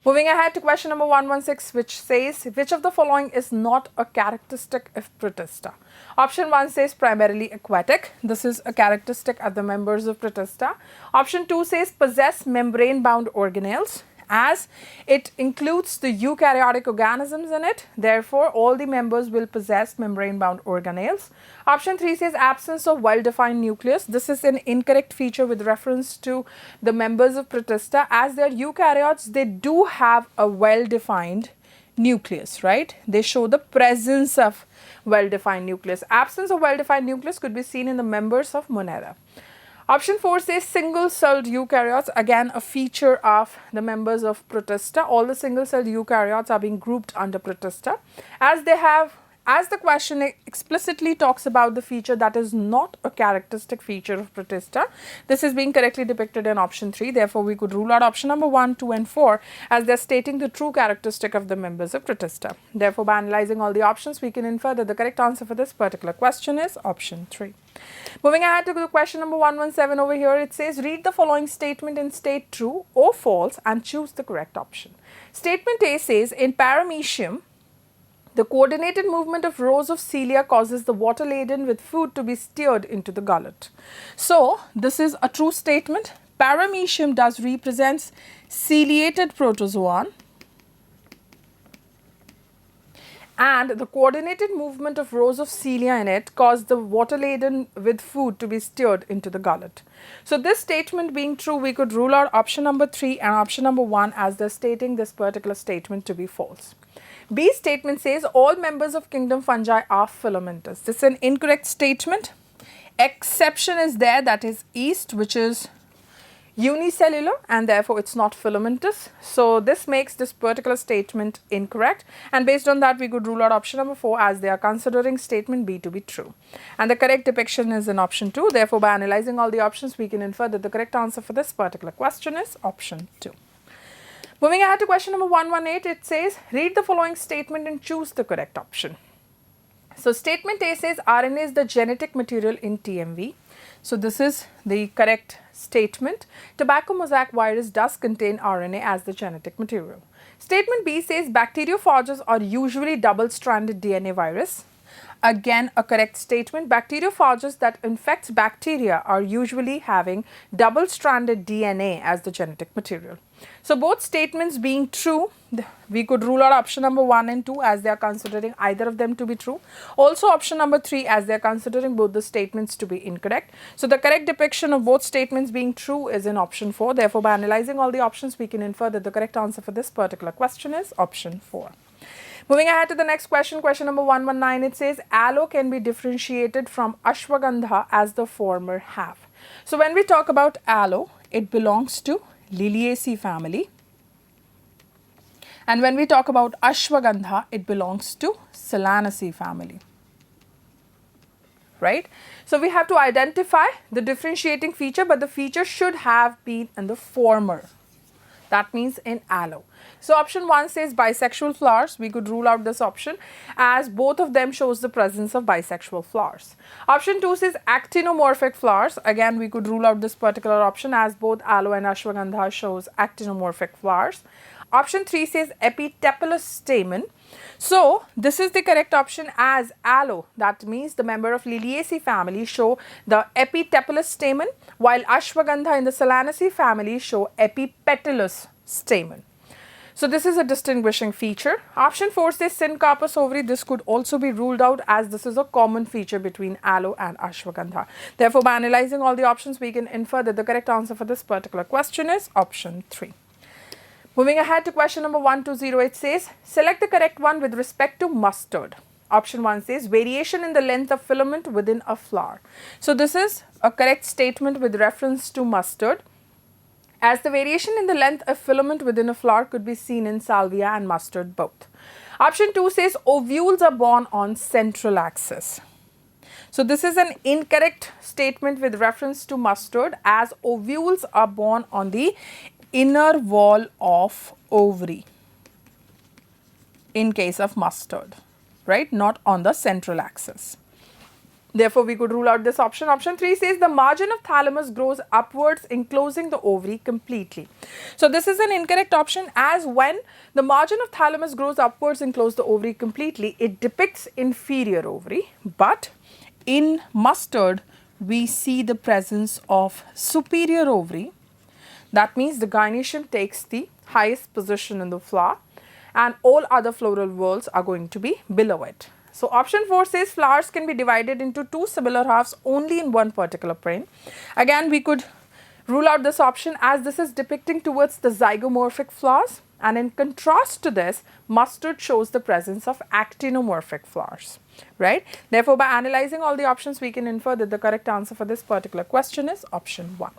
Moving ahead to question number 116, which says, which of the following is not a characteristic of Protista? Option 1 says primarily aquatic. This is a characteristic of the members of Protista. Option 2 says possess membrane-bound organelles, as it includes the eukaryotic organisms in it. Therefore, all the members will possess membrane-bound organelles. Option 3 says absence of well-defined nucleus. This is an incorrect feature with reference to the members of Protista. As they are eukaryotes, they do have a well-defined nucleus, right? They show the presence of well-defined nucleus. Absence of well-defined nucleus could be seen in the members of Monera. Option 4 says single-celled eukaryotes, again a feature of the members of Protista. All the single-celled eukaryotes are being grouped under Protista, as the question explicitly talks about the feature that is not a characteristic feature of Protista. This is being correctly depicted in option 3. Therefore, we could rule out option number 1, 2 and 4 as they are stating the true characteristic of the members of Protista. Therefore, by analyzing all the options, we can infer that the correct answer for this particular question is option 3. Moving ahead to the question number 117 over here, it says read the following statement and state true or false and choose the correct option. Statement A says in paramecium, the coordinated movement of rows of cilia causes the water laden with food to be steered into the gullet. So, this is a true statement. Paramecium does represents ciliated protozoan, and the coordinated movement of rows of cilia in it caused the water laden with food to be steered into the gullet. So, this statement being true, we could rule out option number 3 and option number 1 as they're stating this particular statement to be false. B statement says all members of kingdom fungi are filamentous. This is an incorrect statement. Exception is there, that is yeast, which is unicellular and therefore it's not filamentous. So, this makes this particular statement incorrect, and based on that we could rule out option number 4 as they are considering statement B to be true. And the correct depiction is in option 2. Therefore, by analyzing all the options we can infer that the correct answer for this particular question is option 2. Moving ahead to question number 118, it says read the following statement and choose the correct option. So, statement A says RNA is the genetic material in TMV. So, this is the correct statement. Tobacco mosaic virus does contain RNA as the genetic material. Statement B says bacteriophages are usually double-stranded DNA virus. Again, a correct statement. Bacteriophages that infects bacteria are usually having double-stranded DNA as the genetic material. So, both statements being true, we could rule out option number 1 and 2 as they are considering either of them to be true. Also, option number 3 as they are considering both the statements to be incorrect. So, the correct depiction of both statements being true is in option 4. Therefore, by analyzing all the options, we can infer that the correct answer for this particular question is option 4. Moving ahead to the next question, question number 119, it says aloe can be differentiated from ashwagandha as the former have. So, when we talk about aloe, it belongs to Liliaceae family, and when we talk about ashwagandha, it belongs to Solanaceae family, right? So, we have to identify the differentiating feature, but the feature should have been in the former. That means in aloe. So, option 1 says bisexual flowers. We could rule out this option as both of them shows the presence of bisexual flowers. Option 2 says actinomorphic flowers. Again, we could rule out this particular option as both aloe and ashwagandha shows actinomorphic flowers. Option 3 says epitepalous stamen. So, this is the correct option as aloe, that means the member of Liliaceae family show the epitepalous stamen, while ashwagandha in the Solanaceae family show epipetalous stamen. So, this is a distinguishing feature. Option 4 says syncarpous ovary. This could also be ruled out as this is a common feature between aloe and ashwagandha. Therefore, by analyzing all the options, we can infer that the correct answer for this particular question is option 3. Moving ahead to question number 120, it says select the correct one with respect to mustard. Option 1 says variation in the length of filament within a flower. So, this is a correct statement with reference to mustard, as the variation in the length of filament within a flower could be seen in salvia and mustard both. Option 2 says ovules are born on central axis. So, this is an incorrect statement with reference to mustard, as ovules are born on the inner wall of ovary in case of mustard, right, not on the central axis. Therefore, we could rule out this option. Option 3 says the margin of thalamus grows upwards, enclosing the ovary completely. So, this is an incorrect option, as when the margin of thalamus grows upwards, enclose the ovary completely, it depicts inferior ovary. But in mustard, we see the presence of superior ovary. That means the gynoecium takes the highest position in the flower, and all other floral whorls are going to be below it. So, option 4 says flowers can be divided into two similar halves only in one particular plane. Again, we could rule out this option, as this is depicting towards the zygomorphic flowers, and in contrast to this, mustard shows the presence of actinomorphic flowers, right? Therefore, by analyzing all the options, we can infer that the correct answer for this particular question is option 1.